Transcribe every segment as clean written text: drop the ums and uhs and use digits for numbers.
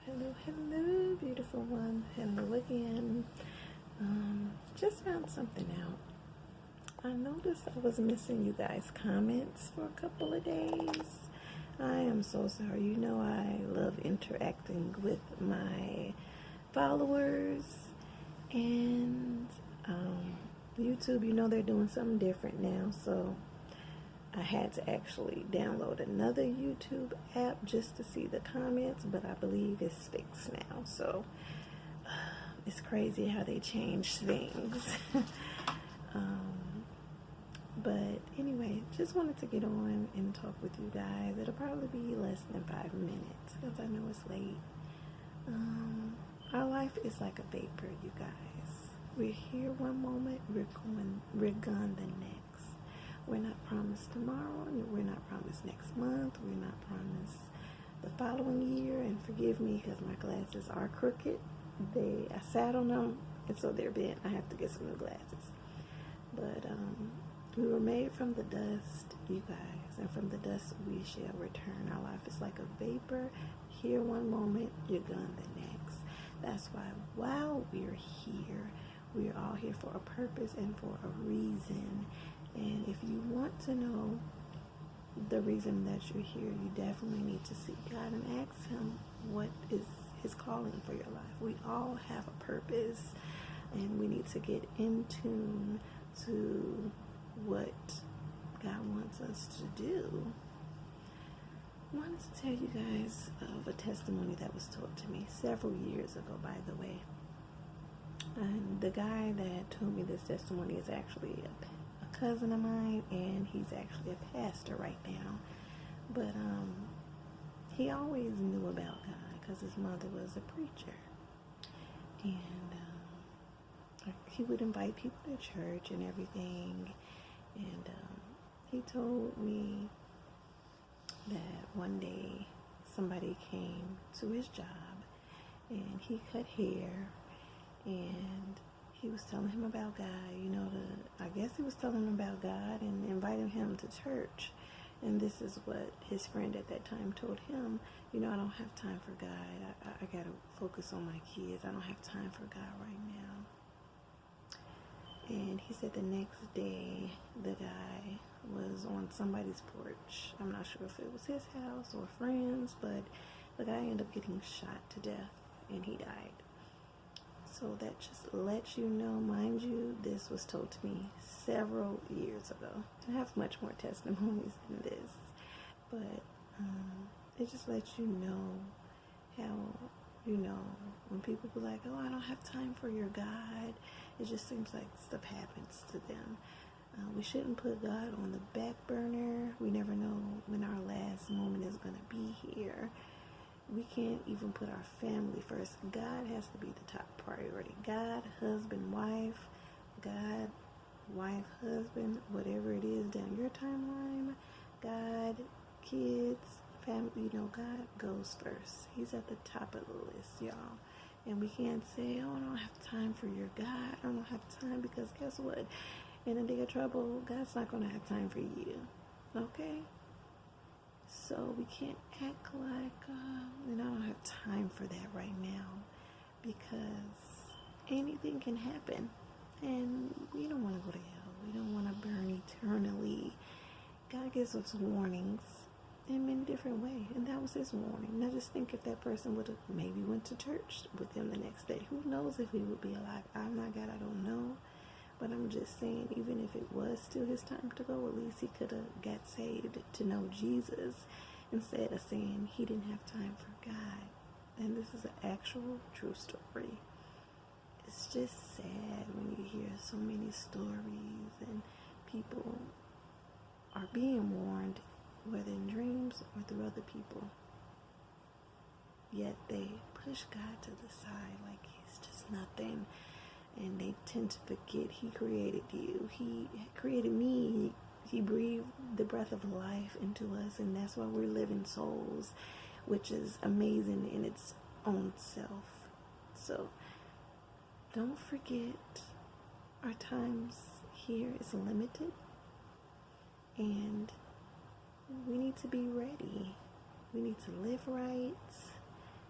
Hello, hello, beautiful one. Hello again. Just found something out. I noticed I was missing you guys' comments for a couple of days. I am so sorry. You know I love interacting with my followers, and YouTube, you know they're doing something different now, so I had to actually download another YouTube app just to see the comments, but I believe it's fixed now. So it's crazy how they change things. But anyway, just wanted to get on and talk with you guys. It'll probably be less than 5 minutes because I know it's late. Our life is like a vapor, you guys. We're here one moment, we're gone the next. We're not promised tomorrow, we're not promised next month, we're not promised the following year. And forgive me because my glasses are crooked. I sat on them, and so they're bent. I have to get some new glasses. But we were made from the dust, you guys, and from the dust we shall return. Our life is like a vapor. Here one moment, you're gone the next. That's why while we're here, we're all here for a purpose and for a reason. And if you want to know the reason that you're here, you definitely need to seek God and ask Him what is His calling for your life. We all have a purpose, and we need to get in tune to what God wants us to do. I wanted to tell you guys of a testimony that was told to me several years ago, by the way. And the guy that told me this testimony is actually a cousin of mine, and he's actually a pastor right now. But he always knew about God because his mother was a preacher. And he would invite people to church and everything. And he told me that one day somebody came to his job and he cut hair, and he was telling him about God, I guess he was telling him about God and inviting him to church. And this is what his friend at that time told him: I don't have time for God. I gotta focus on my kids. I don't have time for God right now. And he said the next day, the guy was on somebody's porch. I'm not sure if it was his house or friends, but the guy ended up getting shot to death, and he died. So that just lets you know, mind you, this was told to me several years ago. I have much more testimonies than this, but it just lets you know how, when people be like, oh, I don't have time for your God, it just seems like stuff happens to them. We shouldn't put God on the back burner. We never know when our last moment is going to be here. We can't even put our family first. God has to be the top priority. God, husband, wife, God, wife, husband, whatever it is down your timeline, God, kids, family, God goes first. He's at the top of the list, y'all. And we can't say, oh, I don't have time for your God. I don't have time, because guess what? In a day of trouble, God's not going to have time for you. Okay? So we can't act like, I don't have time for that right now, because anything can happen. And we don't want to go to hell. We don't want to burn eternally. God gives us warnings in many different ways, and that was his warning. Now just think if that person would have maybe went to church with him the next day. Who knows if he would be alive? I'm not God, I don't know. But I'm just saying, even if it was still his time to go, at least he could have got saved to know Jesus, instead of saying he didn't have time for God. And this is an actual true story. It's just sad when you hear so many stories and people are being warned, whether in dreams or through other people, yet they push God to the side like he's just nothing. And they tend to forget he created you. He created me. He breathed the breath of life into us, and that's why we're living souls, which is amazing in its own self. So don't forget, our times here is limited, and we need to be ready. We need to live right,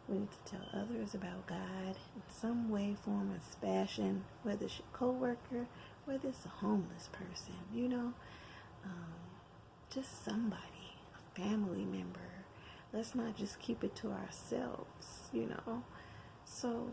We need to tell others about God in some way, form, or fashion, whether it's your co-worker, whether it's a homeless person, just somebody, a family member. Let's not just keep it to ourselves. So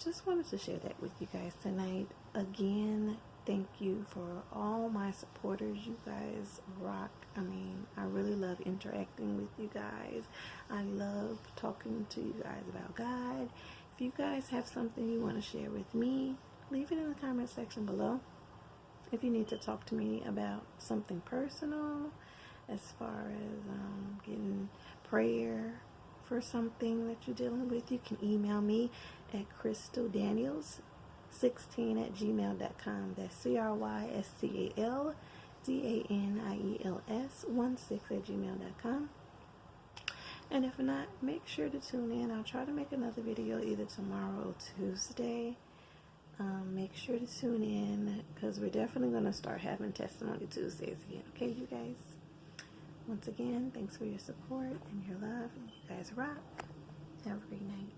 just wanted to share that with you guys tonight. Again, thank you for all my supporters. You guys rock. I really love interacting with you guys. I love talking to you guys about God. If you guys have something you want to share with me, leave it in the comment section below. If you need to talk to me about something personal, as far as getting prayer for something that you're dealing with, you can email me at crystaldaniels16@gmail.com. That's CrystalDaniels16@gmail.com. And if not, make sure to tune in. I'll try to make another video either tomorrow or Tuesday. Make sure to tune in, because we're definitely going to start having Testimony Tuesdays again. Okay, you guys? Once again, thanks for your support and your love. You guys rock. Have a great night.